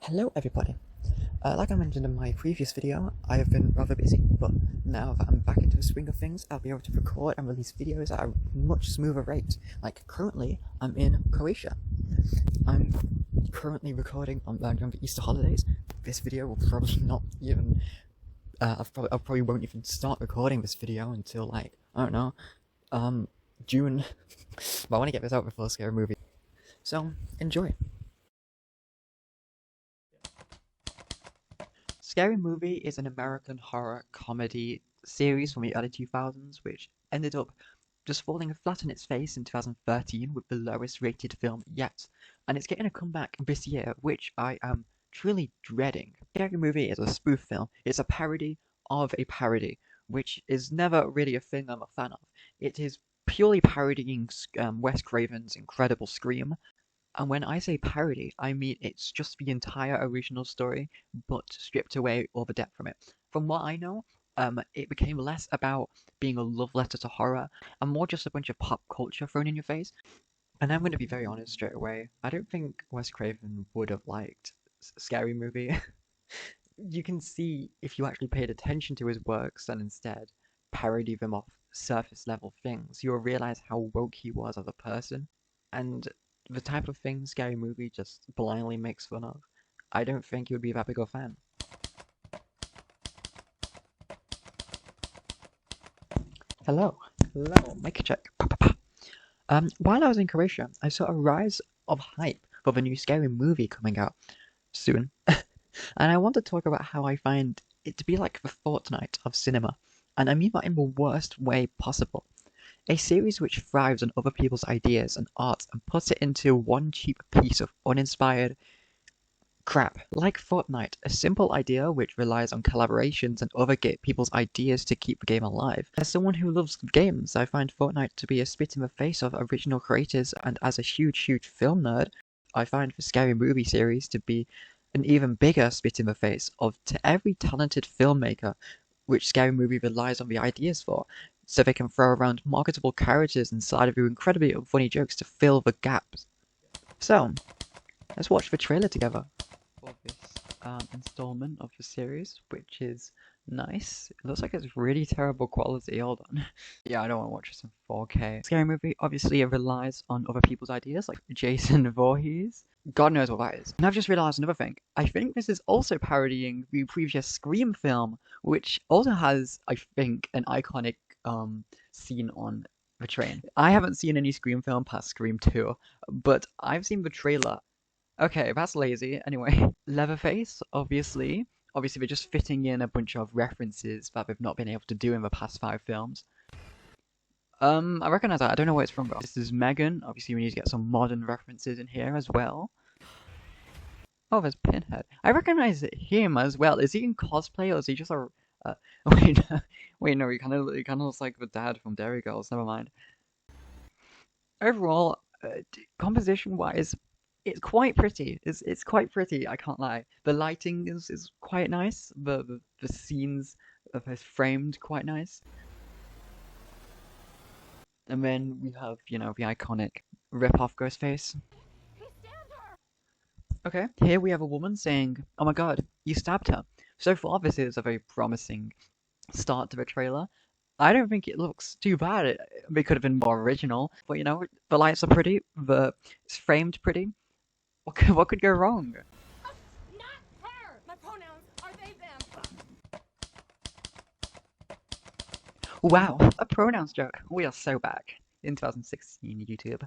Hello everybody. Like I mentioned in my previous video, I have been rather busy, but now that I'm back into the swing of things, I'll be able to record and release videos at a much smoother rate. Like currently, I'm in Croatia. I'm currently recording on the Easter holidays. This video will probably not even, I probably won't even start recording this video until like, I don't know, June. But I want to get this out before Scary Movie. So, enjoy. Scary Movie is an American horror comedy series from the early 2000s, which ended up just falling flat on its face in 2013 with the lowest rated film yet. And it's getting a comeback this year, which I am truly dreading. Scary Movie is a spoof film. It's a parody of a parody, which is never really a thing I'm a fan of. It is purely parodying Wes Craven's incredible Scream. And when I say parody, I mean it's just the entire original story, but stripped away all the depth from it. From what I know, it became less about being a love letter to horror and more just a bunch of pop culture thrown in your face. And I'm going to be very honest straight away. I don't think Wes Craven would have liked Scary Movie. You can see if you actually paid attention to his works and instead parody them off surface level things, you'll realize how woke he was as a person. And the type of thing Scary Movie just blindly makes fun of, I don't think you would be that big of a fan. Hello, mic check. While I was in Croatia, I saw a rise of hype for the new Scary Movie coming out soon, and I want to talk about how I find it to be like the Fortnite of cinema, and I mean that in the worst way possible. A series which thrives on other people's ideas and art and puts it into one cheap piece of uninspired crap. Like Fortnite, a simple idea which relies on collaborations and other people's ideas to keep the game alive. As someone who loves games, I find Fortnite to be a spit in the face of original creators, and as a huge film nerd, I find the Scary Movie series to be an even bigger spit in the face of to every talented filmmaker which Scary Movie relies on the ideas for, so they can throw around marketable characters inside of you incredibly funny jokes to fill the gaps. So, let's watch the trailer together for this installment of the series, which is nice. It looks like it's really terrible quality, hold on. Yeah, I don't want to watch this in 4K. Scary Movie obviously relies on other people's ideas, like Jason Voorhees. God knows what that is. And I've just realised another thing. I think this is also parodying the previous Scream film, which also has, I think, an iconic scene on the train. I haven't seen any Scream film past Scream 2, but I've seen the trailer. Okay, that's lazy. Anyway, Leatherface, obviously. Obviously, they're just fitting in a bunch of references that they've not been able to do in the past 5 films. I recognize that. I don't know where it's from, though. This is Megan. Obviously, we need to get some modern references in here as well. Oh, there's Pinhead. I recognize him as well. Is he in cosplay or is he just a... wait, no, he kind of looks like the dad from Dairy Girls. Never mind. Overall, composition-wise, it's quite pretty. It's quite pretty. I can't lie. The lighting is quite nice. The scenes are framed quite nice. And then we have, you know, the iconic rip-off Ghostface. Okay, here we have a woman saying, "Oh my god, you stabbed her." So far, this is a very promising start to the trailer. I don't think it looks too bad. It could have been more original, but you know, the lights are pretty, it's framed pretty. What could go wrong? Not her! My pronouns are they, them. Wow, a pronouns joke. We are so back in 2016 YouTube.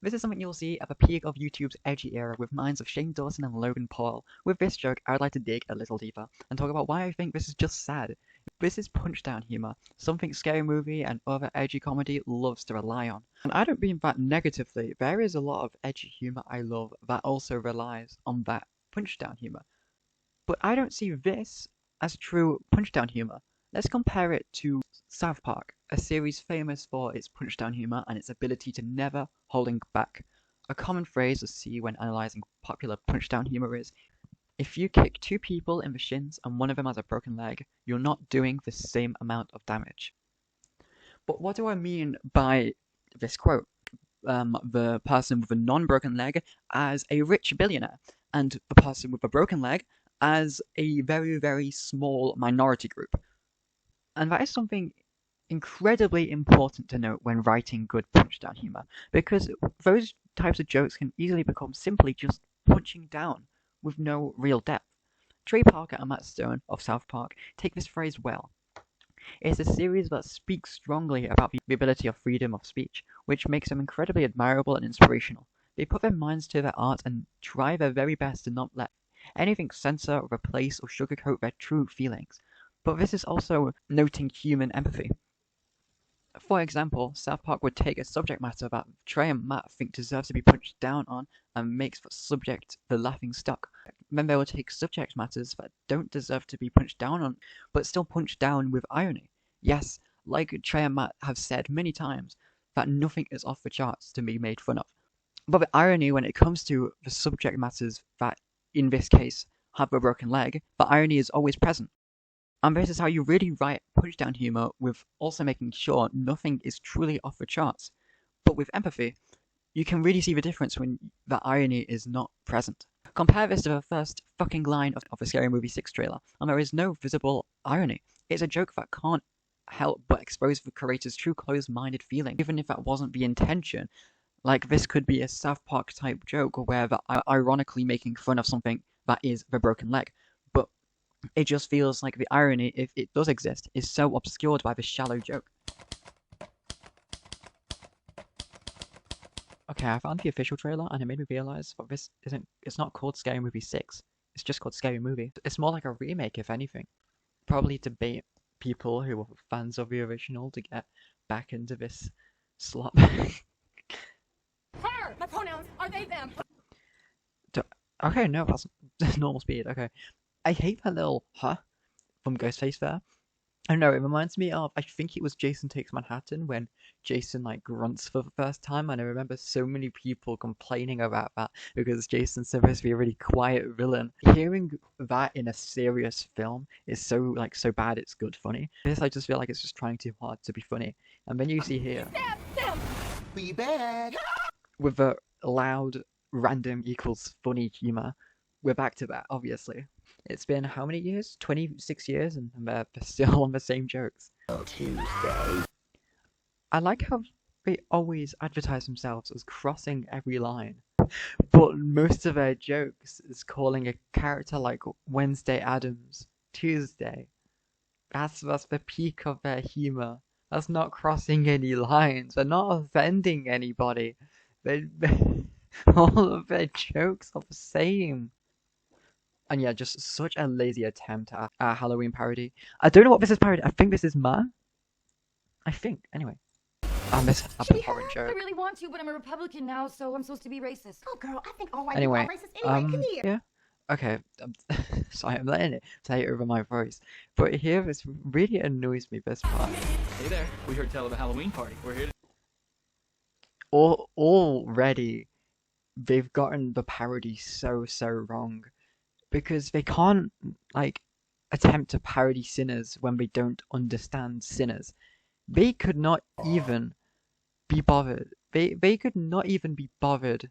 This is something you'll see at the peak of YouTube's edgy era with minds of Shane Dawson and Logan Paul. With this joke, I would like to dig a little deeper and talk about why I think this is just sad. This is punch-down humor, something Scary Movie and other edgy comedy loves to rely on. And I don't mean that negatively, there is a lot of edgy humor I love that also relies on that punch-down humor. But I don't see this as true punch-down humor. Let's compare it to South Park, a series famous for its punch-down humor and its ability to never holding back. A common phrase to see when analyzing popular punch-down humor is, if you kick 2 people in the shins and one of them has a broken leg, you're not doing the same amount of damage. But what do I mean by this quote? The person with a non-broken leg as a rich billionaire. and the person with a broken leg as a very, very small minority group. And that is something incredibly important to note when writing good punch-down humor, because those types of jokes can easily become simply just punching down with no real depth. Trey Parker and Matt Stone of South Park take this phrase well. It's a series that speaks strongly about the ability of freedom of speech, which makes them incredibly admirable and inspirational. They put their minds to their art and try their very best to not let anything censor, replace, or sugarcoat their true feelings. But this is also noting human empathy. For example, South Park would take a subject matter that Trey and Matt think deserves to be punched down on and makes the subject the laughing stock. Then they will take subject matters that don't deserve to be punched down on, but still punch down with irony. Yes, like Trey and Matt have said many times, that nothing is off the charts to be made fun of. But the irony when it comes to the subject matters that, in this case, have a broken leg, the irony is always present. And this is how you really write punch-down humor with also making sure nothing is truly off the charts. But with empathy, you can really see the difference when the irony is not present. Compare this to the first fucking line of the Scary Movie 6 trailer, and there is no visible irony. It's a joke that can't help but expose the creator's true closed-minded feeling, even if that wasn't the intention. Like, this could be a South Park type joke where they're ironically making fun of something that is the broken leg. But it just feels like the irony, if it does exist, is so obscured by the shallow joke. Okay, I found the official trailer and it made me realize that it's not called Scary Movie 6. It's just called Scary Movie. It's more like a remake, if anything. Probably to bait people who are fans of the original to get back into this slop. Her! My pronouns are they, them. Okay, no, that's normal speed. Okay. I hate that little huh from Ghostface there. I don't know, it reminds me of, I think it was Jason Takes Manhattan when Jason like grunts for the first time, and I remember so many people complaining about that because Jason's supposed to be a really quiet villain. Hearing that in a serious film is so bad it's good funny. This I just feel like it's just trying too hard to be funny. And then you see here Stab them. Be back. with the loud random equals funny humor, we're back to that, obviously. It's been how many years? 26 years, and they're still on the same jokes. Tuesday. I like how they always advertise themselves as crossing every line, but most of their jokes is calling a character like Wednesday Addams Tuesday. That's the peak of their humor. That's not crossing any lines. They're not offending anybody. All of their jokes are the same. And yeah, just such a lazy attempt at a Halloween parody. I don't know what this is parody. I think this is Ma. I think. Anyway. I miss a foreign I joke. really want to, but I'm a Republican now, so I'm supposed to be racist. Oh, girl, I think all white Anyway, people are racist anyway. Come here. yeah. Okay, sorry, I'm letting it say over my voice. But here, this really annoys me, this part. Hey there, we heard tell of a Halloween party. We're here to... Already, they've gotten the parody so wrong. Because they can't, like, attempt to parody sinners when they don't understand sinners. They could not even be bothered. They could not even be bothered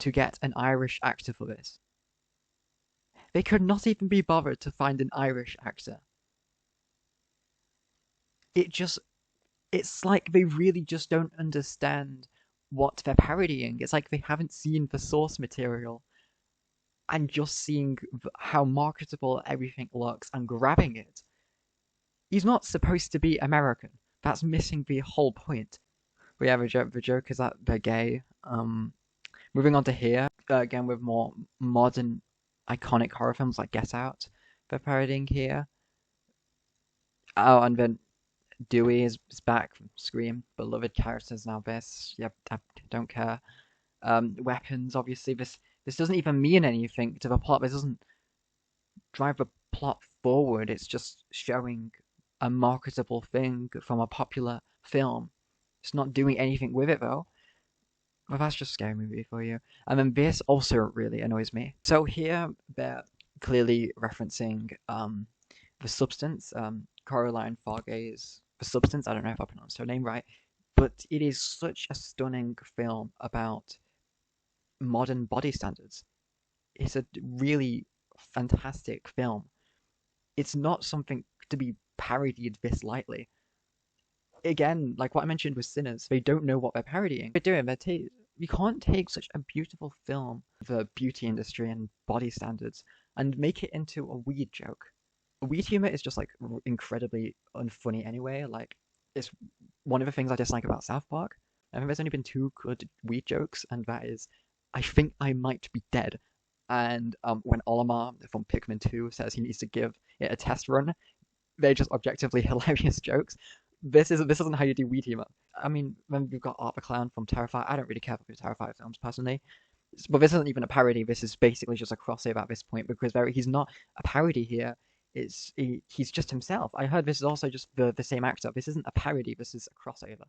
to get an Irish actor for this. They could not even be bothered to find an Irish actor. It's like they really just don't understand what they're parodying. It's like they haven't seen the source material and just seeing how marketable everything looks and grabbing it. He's not supposed to be American. That's missing the whole point. We have a joke. The joke is that they're gay. Moving on to here, again with more modern, iconic horror films like Get Out. They're parodying here. Oh, and then Dewey is back from Scream. Beloved characters now. This, yep, I don't care. Weapons, obviously. This doesn't even mean anything to the plot. This doesn't drive the plot forward. It's just showing a marketable thing from a popular film. It's not doing anything with it, though. Well, that's just a Scary Movie for you. And then this also really annoys me. So here, they're clearly referencing The Substance. Caroline Fargay's The Substance. I don't know if I pronounced her name right. But it is such a stunning film about modern body standards. it's a really fantastic film. It's not something to be parodied this lightly. Again, like what I mentioned with Sinners, they don't know what they're parodying. They're doing. You can't take such a beautiful film, the beauty industry and body standards, and make it into a weed joke. Weed humor is just like incredibly unfunny anyway. Like, it's one of the things I dislike about South Park. I think there's only been two good weed jokes, and that is, I think I might be dead. And when Olimar from Pikmin 2 says he needs to give it a test run, they're just objectively hilarious jokes. This isn't how you do weed humor. I mean, when we've got Art the Clown from Terrifier, I don't really care for the Terrifier films personally, but this isn't even a parody. This is basically just a crossover at this point because he's not a parody here. He's just himself. I heard this is also just the same actor. This isn't a parody. This is a crossover.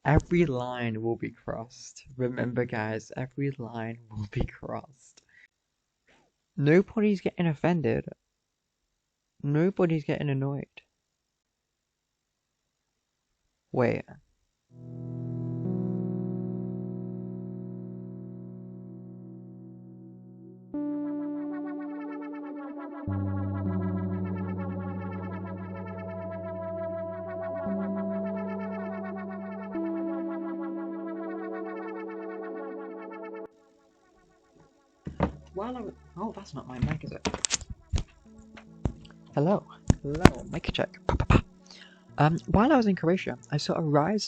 Every line will be crossed. Remember, guys, every line will be crossed. Nobody's getting offended. Nobody's getting annoyed. Wait. Oh, that's not my mic, is it? Hello, mic check. While I was in Croatia, I saw a rise